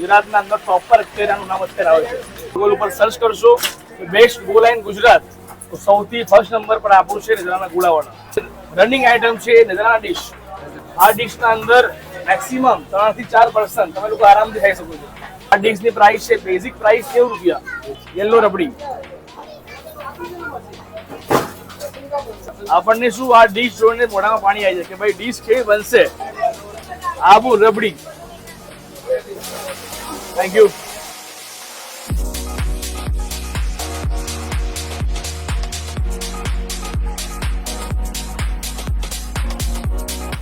ગુજરાતના અંદર ટોપર કેરાનું નામ અત્યારે આવે છે. ગૂગલ ઉપર સર્ચ કરશો બેસ્ટ ગોલા ઇન ગુજરાત તો સૌથી ફર્સ્ટ નંબર પર આપણું છે નજરાના ગુલાવાળા. રનિંગ આઈટમ છે નજરાના ડીશ. આ ડીશના અંદર મેક્સિમમ 3 થી 4% તમે લોકો આરામથી ખાઈ શકો છો. આ ડીશની પ્રાઇસ છે બેઝિક પ્રાઇસ 90 રૂપિયા. યલો રબડી આપણને શું આ ડીશ જોઈને મોઢામાં પાણી આવી જાય કે ભાઈ ડીશ કેવી બનશે. આબુ રબડી. Thank you.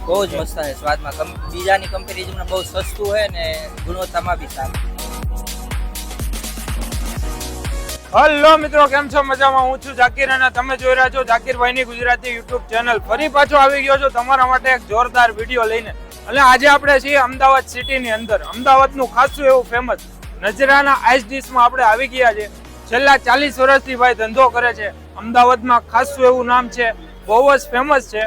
બહુ જ મસ્ત છે સ્વાદમાં. બીજાની કમ્પેરિઝનમાં બહુ સસ્તું છે ને ગુણવત્તામાં બી સારું. હલો મિત્રો, કેમ છો? મજામાં. હું છું જાકીર અને તમે જોઈ રહ્યા છો જાકીરભાઈની ગુજરાતી યુટ્યુબ ચેનલ. ફરી પાછો આવી ગયો છો તમારા માટે એક જોરદાર વિડીયો લઈને. અને આજે આપણે છીએ અમદાવાદ સિટીની અંદર. અમદાવાદનું ખાસું એવું ફેમસ નજરાના આઈસ ડીશમાં આપણે આવી ગયા છે. છેલ્લા 40 વર્ષથી ભાઈ ધંધો કરે છે. અમદાવાદમાં ખાસું એવું નામ છે, બહુ જ ફેમસ છે.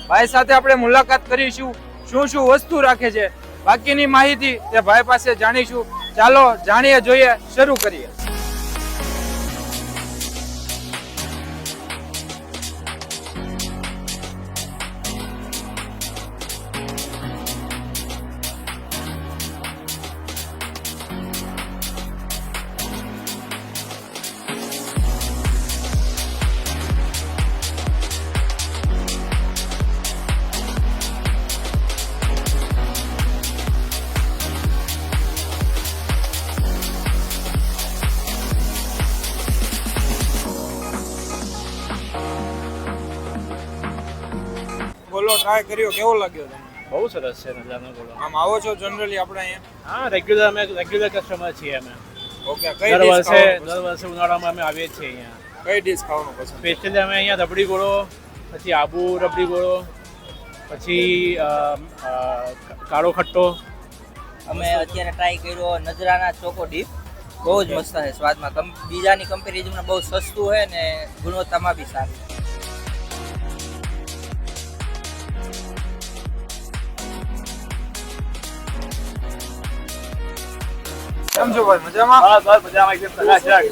ભાઈ સાથે આપણે મુલાકાત કરીશું, શું શું વસ્તુ રાખે છે, બાકીની માહિતી તે ભાઈ પાસે જાણીશું. ચાલો જાણીએ, જોઈએ, શરૂ કરીએ. બોલો, ટ્રાય કર્યો, કેવો લાગ્યો તમને? બહુ સરસ છે નજરાનો ગોળો. આમ આવો છો જનરલી આપણે અહીંયા? હા, રેગ્યુલર કસ્ટમર છીએ અમે. ઓકે, કઈ ડિશ દર વર્ષે ઉનાળામાં અમે આવીએ છીએ અહીંયા. કઈ ડિશ ખાવાનું પસંદ? સ્પેશિયલી અમે અહીંયા રબડી ગોળો, પછી આબુ રબડી ગોળો, પછી કાળો ખટ્ટો. અમે અત્યારે ટ્રાય કર્યો નજરાના ચોકો ડીપ. બહુ જ મસ્ત છે સ્વાદમાં. બીજાની કમ્પેરિઝનમાં બહુ સસ્તું છે ને ગુણવત્તામાં બી સારું. કેમ છો ભાઈ? મજામાં? હા સર, મજામાં. એકદમ ચકાચક.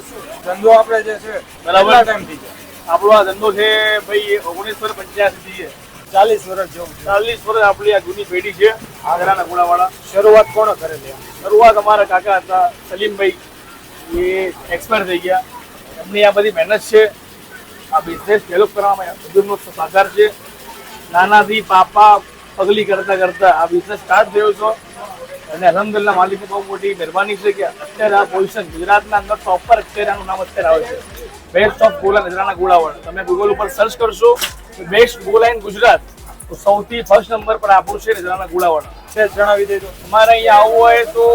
ધંધો આપણે જે છે બરાબર. ટાઈમથી છે? આપણો આ ધંધો છે ભાઈ 1985 થી છે. 40 વર્ષ જેવું. 40 વર્ષ આપણી આ જૂની પેઢી છે નજરાના ગોળાવાળા. શરૂઆત કોણે કરેલી? શરૂઆત અમારા કાકા હતા સલીમભાઈ, એ એક્સપાયર થઈ ગયા. એમની આ બધી મહેનત છે. આ બિઝનેસ ડેવલપ કરવામાં બધું સહકાર છે. નાનાથી પાપા પગલી કરતા કરતા આ બિઝનેસ સ્ટાર્ટ થયો છે. અને અલહમદુલિલ્લાહ માલિકની બહુ મોટી મહેરબાની છે કે અત્યારે આ પોઝિશન ગુજરાતના અંદર ટોપર કેરાનું નામ અત્યારે આવે છે. બેસ્ટ ઓફ ગોલા નજરાના ગોળાવાળા. તમે ગૂગલ ઉપર સર્ચ કરશો બેસ્ટ ગોલા ઇન ગુજરાત તો સૌથી ફર્સ્ટ નંબર પર આપણું છે નજરાના ગોળાવાળા. છે જણાવી દેજો. તમારે અહીંયા આવવું હોય તો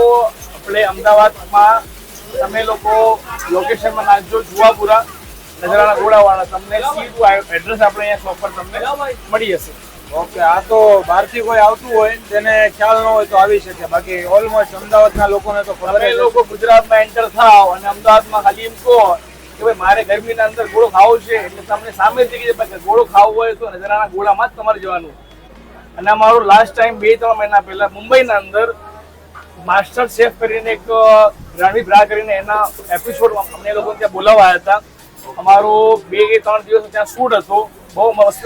આપણે અમદાવાદમાં તમે લોકો લોકેશનમાં નાખજો જુવાપુરા નજરાના ગોળાવાળા. તમને સીધું એડ્રેસ આપણે અહીંયા શોપ પર તમને મળી જશે. ઓકે, આ તો બહારથી કોઈ આવતું હોય તેને ખ્યાલ ન હોય તો આવી શકે. બાકી ઓલમોસ્ટ અમદાવાદના લોકોને તો ખબર તમે જ લોકો ગુજરાતમાં એન્ટર થાવ અને અમદાવાદમાં ખાલી એમ કહો કે ભાઈ મારે ગરમીના અંદર ગોળો ખાવો છે એટલે તમને સામેથી કે ગોળો ખાવો હોય તો નજરાના ગોળામાં જ તમારે જવાનું. અને અમારું લાસ્ટ ટાઈમ 2-3 મહિના પહેલા મુંબઈના અંદર માસ્ટર શેફ કરીને એક રણવીર બ્રા કરીને એના એપિસોડ અમને લોકો ત્યાં બોલાવાયા હતા. અમારો 2 કે 3 દિવસ ત્યાં શૂટ હતો. બહુ મસ્ત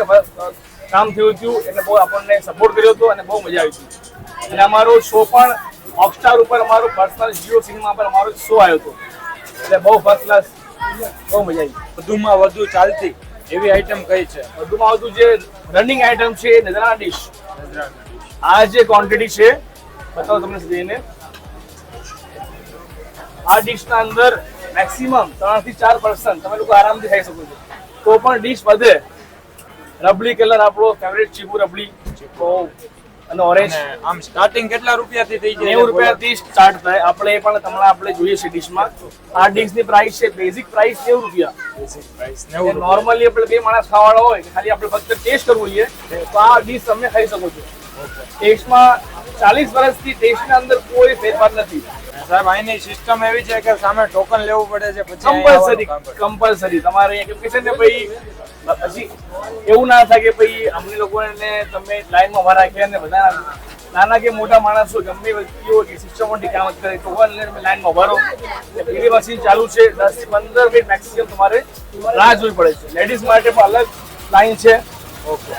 કામ થયું હતું. એટલે બહુ આપણને સપોર્ટ કર્યો હતો અને બહુ મજા આવી હતી. અને અમારો શો પણ હોટસ્ટાર ઉપર અમારો પર્સનલ જીઓ સિનેમા પર અમારો શો આવ્યો હતો. એટલે બહુ ફર્સ્ટ ક્લાસ, બહુ મજા આવી. વધુમાં વધુ ચાલતી એવી આઈટમ કઈ છે? વધુમાં વધુ જે રનિંગ આઈટમ છે નજરાના ડીશ. આ જે ક્વોન્ટિટી છે બતાવો તમને જઈને. આ ડીશના અંદર મેક્સિમમ 3 થી 4% તમે લોકો આરામથી ખાઈ શકો છો. તો પણ ડીશ વધે. રબડી કલર આપણો ફેવરેટ ચીકુ રબડી અને ઓરેન્જ. આમ સ્ટાર્ટિંગ કેટલા રૂપિયાથી થઈ જાય? 90 રૂપિયાથી સ્ટાર્ટ થાય. આપણે પણ તમને આપણે જોઈએ છે ડીશમાં. આ ડીશની પ્રાઇસ છે બેઝિક પ્રાઇસ 90 રૂપિયા. Basic price 90. નોર્મલી આપણે 2 માણસ ખાવાળા હોય ખાલી આપણે ફક્ત ટેસ્ટ કરવું છે તો આ ડીશ તમે ખાઈ શકો છો. ટેસ્ટમાં 40 વર્ષથી ટેસ્ટના અંદર કોઈ ફેરફાર નથી. સાહેબ, અહીંની સિસ્ટમ એવી છે કે સામે ટોકન લેવું પડે છે પછી કમ્પલસરી તમારે અહીંયા કેમ કે છે ને ભાઈ પછી એવું ના થાય કે ભાઈ અમને લોકોને તમે લાઈનમાં ઉભા રાખ્યા ને બધા નાના કે મોટા માણસો ગમે વ્યક્તિઓ કે સિસ્ટમેટિક કામ કરે તો લાઈનમાં ભરો. પેલી મશીન ચાલુ છે, 10 થી 15 મિનિટ મેક્સિમમ તમારે રાહ જોવી પડે છે. લેડીઝ માટે પણ અલગ લાઈન છે. ઓકે.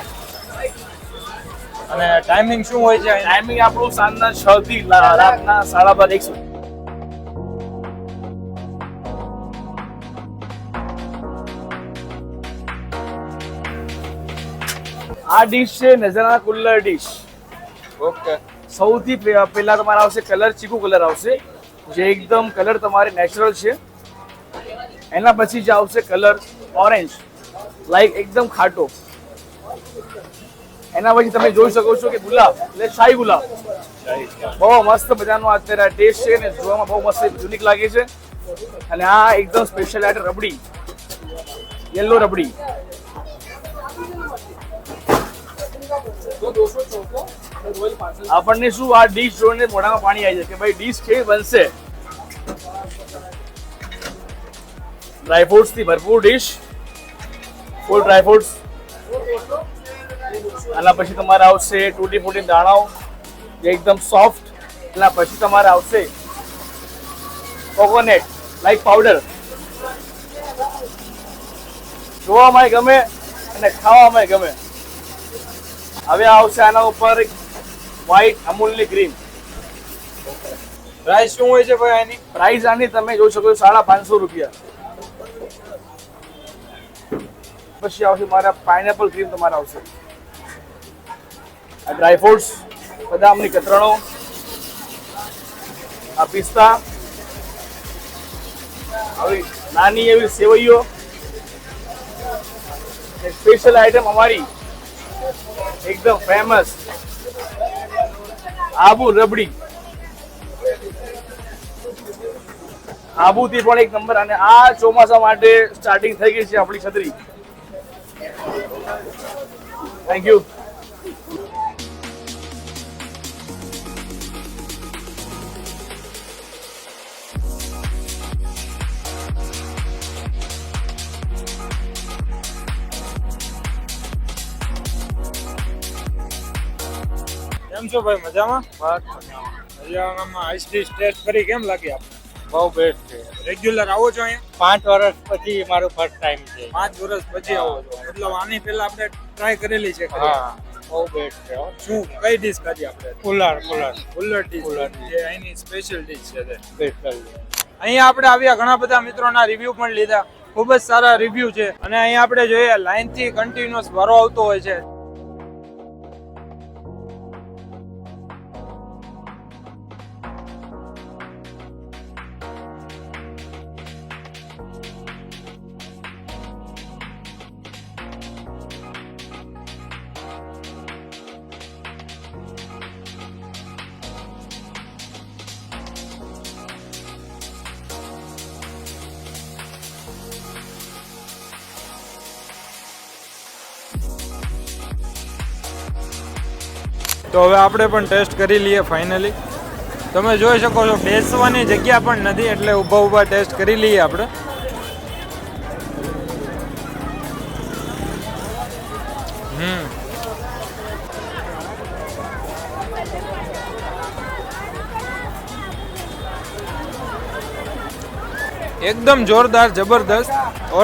અને ટાઈમિંગ શું હોય છે? ટાઈમિંગ આપણું સાંજના 6 થી રાતના 12:30 સુધી. આ ડીશ છે નજરાના કુલ્લર ડીશ. ઓકે. સૌથી પહેલા તમારે આવશે કલર, ચીકુ કલર આવશે, જે એકદમ કલર તમારે નેચરલ છે. એના પછી જે આવશે કલર ઓરેન્જ, લાઈક એકદમ ખાટો. એના પછી તમે જોઈ શકો છો કે ગુલાબ એટલે શાહી ગુલાબ. બહુ મસ્ત મજાનો અત્યારે ટેસ્ટ છે ને જોવામાં બહુ મસ્ત યુનિક લાગે છે. અને આ એકદમ special item rabri, yellow rabri. આપણને શું આ ડીશ જોઈને મોઢામાં પાણી આવી જાય કે ભાઈ ડીશ કેવી બનશે. ડ્રાયફ્રૂટ્સ થી ભરપૂર ડીશ, ફૂલ ડ્રાયફ્રૂટ્સ. આના પછી તમારે આવશે તૂટી ફૂટી દાણાઓ જે એકદમ સોફ્ટ. એના પછી તમારે આવશે કોકોનટ લાઈક પાવડર. જોવામાં ગમે અને ખાવામાં ગમે. હવે આવશે આના ઉપર વ્હાઈટ અમૂલની ક્રીમ. પ્રાઇસ શું હોય છે ભાઈ આની? પ્રાઇસ આની તમે જોઈ શકો છો ₹550. પછી આવશે મારા પાઇનેપલ ક્રીમ તમારે આવશે. આ ડ્રાયફ્રૂટ્સ, બદામની કતરણો, આ પિસ્તા, આવી નાની એવી સેવઈઓ. સ્પેશિયલ આઈટમ અમારી એકદમ ફેમસ આબુ રબડી. આબુથી પણ એક નંબર. અને આ ચોમાસા માટે સ્ટાર્ટિંગ થઈ ગઈ છે આપણી છત્રી. Thank you. કેમ છો ભાઈ? મજામાં? હરિયાણામાં આઈસ ડીશ ટેસ્ટ કરી કેમ લાગી આપને? બહુ બેસ્ટ છે. રેગ્યુલર આવો છો અહીંયા? 5 વર્ષ પછી મારું ફર્સ્ટ ટાઈમ છે. 5 વર્ષ પછી આવો છો, મતલબ આની પહેલા આપણે ટ્રાય કરેલી છે ખરી? હા, બહુ બેસ્ટ છે. શું કઈ ડીશ ખાધી આપણે? કુલર કુલ્લર ડીશ, જે અહીંની સ્પેશિયલ ડીશ છે તે. સ્પેશિયલ. અહીંયા આપણે આવ્યા, ઘણા બધા મિત્રોના રિવ્યુ પણ લીધા, ખૂબ જ સારા રિવ્યુ છે. અને અહીંયા આપણે જોઈએ લાઈનથી કન્ટિન્યુઅસ ભરો આવતો હોય છે. તો હવે આપણે પણ ટેસ્ટ કરી લઈએ ફાઇનલી. તમે જોઈ શકો છો બેસવાની જગ્યા પણ નથી, એટલે ઊભા ઊભા ટેસ્ટ કરી લઈએ આપણે. એકદમ જોરદાર, જબરદસ્ત.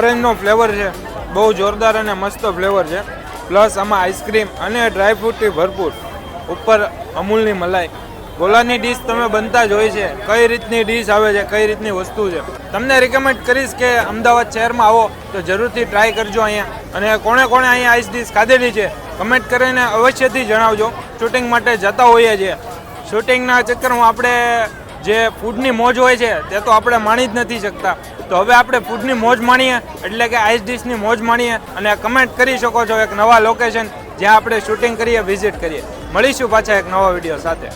ઓરેન્જનો ફ્લેવર છે, બહુ જોરદાર અને મસ્ત ફ્લેવર છે. પ્લસ આમાં આઈસ્ક્રીમ અને ડ્રાયફ્રૂટથી ભરપૂર, ઉપર અમૂલની મલાઈ. ગોલાની ડીશ તમે બનતા જ હોય છે, કઈ રીતની ડીશ આવે છે, કઈ રીતની વસ્તુ છે. તમને રિકમેન્ડ કરીશ કે અમદાવાદ શહેરમાં આવો તો જરૂરથી ટ્રાય કરજો અહીંયા. અને કોણે કોણે અહીંયા આઈસ ડીશ ખાધેલી છે કમેન્ટ કરીને અવશ્યથી જણાવજો. શૂટિંગ માટે જતા હોઈએ છીએ, શૂટિંગના ચક્કરમાં આપણે જે ફૂડની મોજ હોય છે તે તો આપણે માણી જ નથી શકતા. તો હવે આપણે ફૂડની મોજ માણીએ, એટલે કે આઈસ ડીશની મોજ માણીએ. અને કમેન્ટ કરી શકો છો એક નવા લોકેશન જ્યાં આપણે શૂટિંગ કરીએ, વિઝિટ કરીએ. મળીશું પાછા એક નવા વિડીયો સાથે.